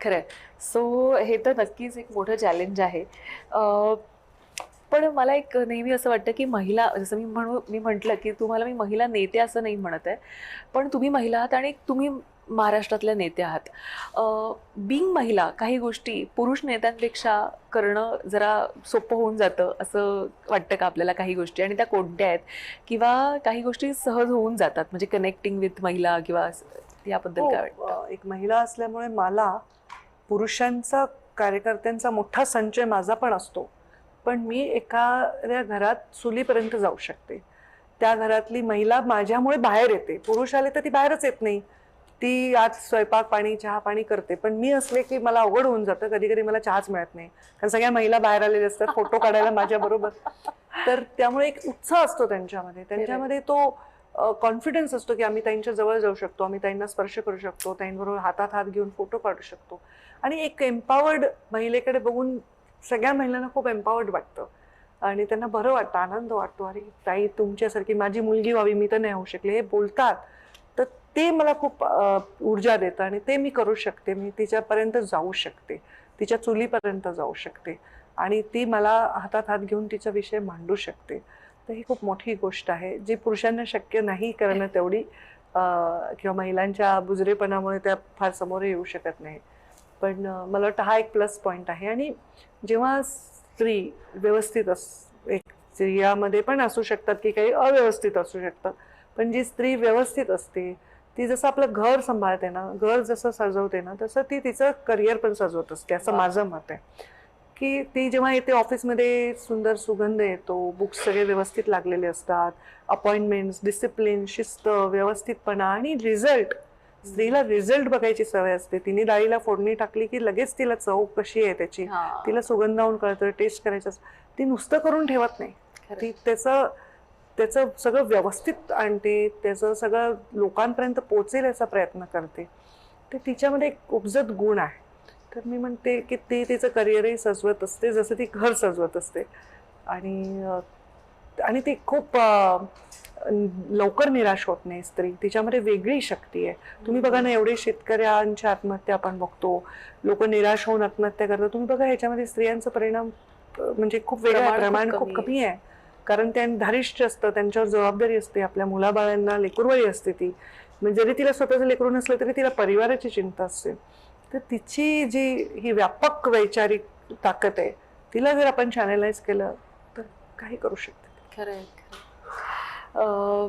खरंय. सो हे तर नक्कीच एक मोठं चॅलेंज आहे. अ, पण मला एक नेहमी असं वाटतं, की महिला जसं मी म्हटलं, की तुम्हाला मी महिला नेते असं नाही म्हणत आहे. पण तुम्ही महिला आहात आणि तुम्ही महाराष्ट्रातल्या नेत्या आहात. बीइंग महिला काही गोष्टी पुरुष नेत्यांपेक्षा करणं जरा सोपं होऊन जातं, असं वाटतं का आपल्याला काही गोष्टी? आणि त्या कोणत्या आहेत? किंवा काही गोष्टी सहज होऊन जातात म्हणजे कनेक्टिंग विथ महिला किंवा याबद्दल हो, काय वाटतं? एक महिला असल्यामुळे मला पुरुषांचा कार्यकर्त्यांचा मोठा संचय माझा पण असतो. पण मी एखाद्या घरात चुलीपर्यंत जाऊ शकते. त्या घरातली महिला माझ्यामुळे बाहेर येते. पुरुष आले तर ती बाहेरच येत नाही. ती आज स्वयंपाक पाणी, चहा पाणी करते. पण मी असले की मला अवघड होऊन जातं. कधी-कधी मला चहाच मिळत नाही. कारण सगळ्या महिला बाहेर आलेल्या असतात फोटो काढायला माझ्याबरोबर. तर त्यामुळे एक उत्साह असतो त्यांच्यामध्ये. त्यांच्यामध्ये तो कॉन्फिडन्स असतो की आम्ही ताईंच्या जवळ जाऊ शकतो, आम्ही ताईंना स्पर्श करू शकतो, ताईंबरोबर हातात हात घेऊन फोटो काढू शकतो. आणि एक एम्पावर्ड महिलेकडे बघून सगळ्या महिलांना खूप एम्पावर्ड वाटतं आणि त्यांना बरं वाटतं, आनंद वाटतो. अरे ताई तुमच्यासारखी माझी मुलगी व्हावी, मी तर नाही होऊ शकले, हे बोलतात. तर ते मला खूप ऊर्जा देतं आणि ते मी करू शकते. मी तिच्यापर्यंत जाऊ शकते, तिच्या चुलीपर्यंत जाऊ शकते आणि ती मला हातात हात घेऊन तिचा विषय मांडू शकते. तर ही खूप मोठी गोष्ट आहे जी पुरुषांना शक्य नाही करणं तेवढी, किंवा महिलांच्या बुजरेपणामुळे त्या फार समोर येऊ शकत नाही. पण मला वाटतं हा एक प्लस पॉईंट आहे. आणि जेव्हा स्त्री व्यवस्थित एक स्त्रियामध्ये पण असू शकतात की काही अव्यवस्थित असू शकतात, पण जी स्त्री व्यवस्थित असते ती जसं आपलं घर सांभाळते ना, घर जसं सजवते ना, तसं ती तिचं करिअर पण सजवत असते, असं वाह! माझं मत आहे. की ती जेव्हा येते ऑफिसमध्ये सुंदर सुगंध येतो, बुक्स सगळे व्यवस्थित लागलेले असतात, अपॉइंटमेंट्स, डिसिप्लिन, शिस्त, व्यवस्थितपणा आणि रिझल्ट. स्त्रीला रिझल्ट बघायची सवय असते. तिने डाळीला फोडणी टाकली की लगेच तिला चव कशी आहे त्याची, तिला हां. सुगंधावून कळतं, टेस्ट करायचं. ती नुसतं करून ठेवत नाही. खरंय. ती त्याचं त्याचं सगळं व्यवस्थित आणते, त्याचं सगळं लोकांपर्यंत पोहोचेल याचा प्रयत्न करते. ते तिच्यामध्ये एक उपजत गुण आहे. तर मी म्हणते की ती तिचं करिअरही सजवत असते जसं ती घर सजवत असते. आणि आणि ती खूप लवकर निराश होत नाही स्त्री. तिच्यामध्ये वेगळी शक्ती आहे. तुम्ही बघा ना, एवढे शेतकऱ्यांच्या आत्महत्या आपण बघतो, लोक निराश होऊन आत्महत्या करतात. तुम्ही बघा ह्याच्यामध्ये स्त्रियांचा परिणाम म्हणजे खूप वेगळा आहे, प्रमाण खूप कमी आहे. कारण त्या धारिष्ट असतं, त्यांच्यावर जबाबदारी असते, आपल्या मुलाबाळांना लेकरवळी असते. ती म्हणजे जरी तिला स्वतःचं लेकरू नसलं तरी तिला परिवाराची चिंता असते. तर तिची जी ही व्यापक वैचारिक ताकद आहे, तिला जर आपण चॅनलाइज केलं तर काही करू शकते. खरंय, खरंय.